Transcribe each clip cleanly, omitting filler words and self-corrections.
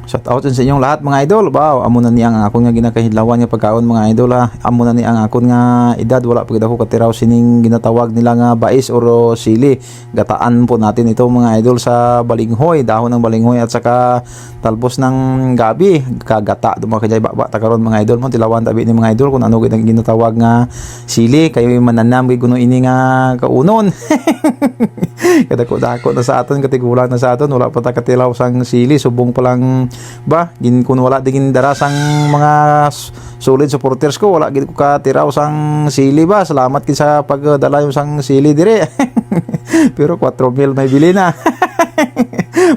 Shout out sa inyong lahat mga idol. Wow, amo na ni ang akon nga ginakahidlawan nga pagkaon mga idol ha. Amo na ni ang akon nga edad, wala pagid ako katiraw sining ginatawag nila nga bais or sili. Gataan po natin ito mga idol sa balinghoy, dahon ng balinghoy at saka talbos ng gabi. Kagata duma kajay baba ta karon mga idol mo tilawan tabi ni mga idol kung ano gid ang ginatawag nga sili kayo mananam gid kuno ini nga kaunon. Kadako-dako na sa aton katigulang na sa aton wala pa ta katilaw sang sili subong pa lang ba gin kun wala digin darasang mga solid supporters ko wala gid ko katiraw sang sili ba salamat gid sa pagdala yung sang sili dire. Pero 4,000 may bili na.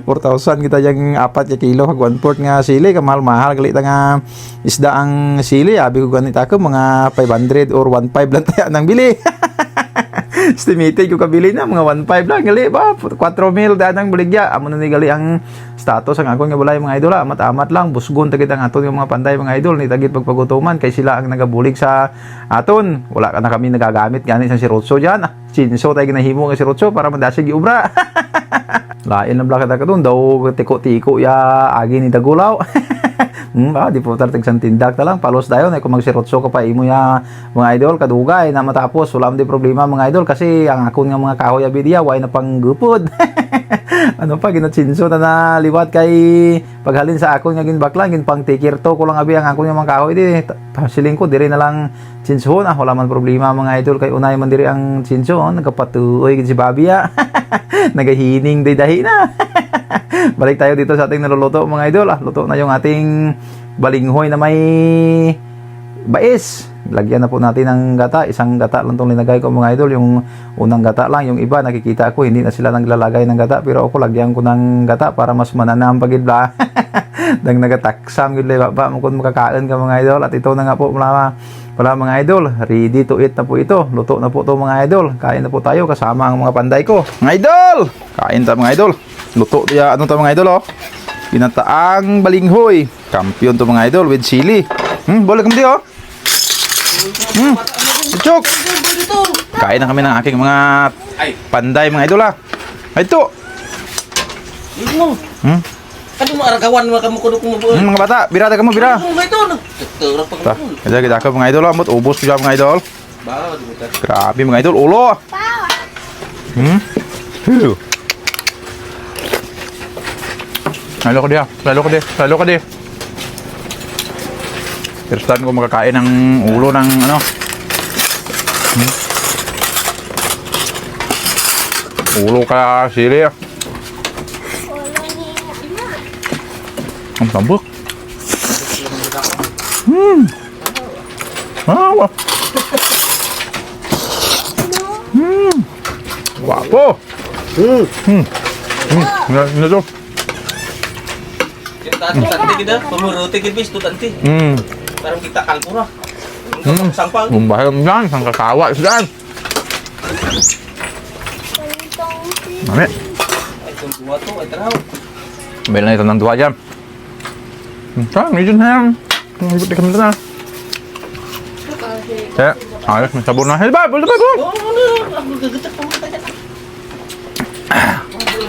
4,000 kita yang 4 kilo kag 1/4 nga sili kamahal-mahal gali ta nga isda ang sili abi ko ganita ko mga 500 or 1.5 lang tayo nang bili. Estimated ko kabili na mga 1.5 lang gali ba 4,000 danang baligya amo na ni gali ang status ang akon nga balay mga idol amat-amat lang busgon tagit ang aton nga mga panday mga idol ni tagit pagpagutuman kay sila ang nagabulig sa aton wala ka na kami nagagamit gani sa sirotso diyan chinso tay ginahimo nga sirotso para madasig iubra. Lain na blaka ta kadon daw tiko-tiko ya agi ni dagulaw. Di po tartig sang tindak ta lang palos dayon ay kung magsirotso ka pa imo ya mga idol kadugay na matapos wala man di problema mga idol kasi ang akon nga mga kahoy abidiya way na panggupod. Ano pa ginatsinso na naliwat kay paghalin sa akon nga ginbaklang gin pang tikirto ko lang abi ang akon nga mga kahoy di pasiling ko diri na lang tsinsohon wala man problema mga idol kay unay man diri ang tsinso nagapatuoy gid si Babia. Nagahining dahi na. Balik tayo dito sa ating naluluto mga idol luto na yung ating balinghoy na may bais. Lagyan na po natin ng gata. Isang gata lang itong linagay ko mga idol. Yung unang gata lang. Yung iba nakikita ko hindi na sila naglalagay ng gata. Pero ako lagyan ko ng gata para mas mananam pagid ba. Dang nagataksam gid ba kung makakain ka mga idol. At ito na nga po pala mga idol. Ready to eat na po ito. Luto na po ito mga idol. Kain na po tayo kasama ang mga panday ko. Mga idol! Kain ta mga idol. Luto ya ano to mga idol oh. Pinataang balinghoy. Kampiyon to mga idol with chili. Boleh kami oh. Chok. Kain na kami ng aking mga panday mga idol ah. Ay to. Ano mo aragawan mo kamu kudu mo mga bata, bira ta kamu bira. Ta. Kita ako mga idol amot ubos ko mga idol. Grabe mga idol ulo. Lalo ko dia. First time ko makakain ng ulo ng ano. Ulo ka sili. Ang tambok. Wow. Wapo. Ano to? Tanti kita, pumuruti kita bis tu tanti. Parang kita kalpura. Sampang. Bumbahang yan, sang kasawa sudan. Mami. Itong dua tu ay taraw. Bela na ito ng duwa dyan. Medyo na yan. Ibig na kami na. Kaya, ayos, may sabon na. Helba, bulto ba? Oh, aku gegetak kamu tanya.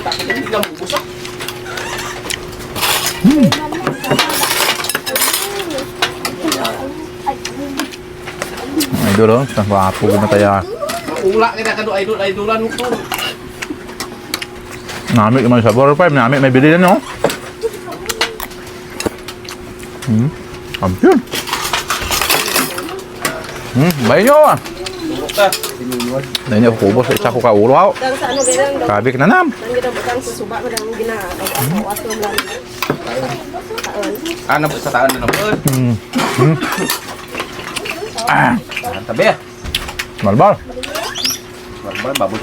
Takut ini kamu busuk. Idol oh, wapo na tayo. Ula kita kadu idolan ko. Nami may sabor pa, nami may bili na no. Kampiyon. Bayo ah. Ta. Na niya ko ubos isa ko ka ulo aw. Kabik na nam. Ano sa taan na po? Tabi. Malbal. Malbal babu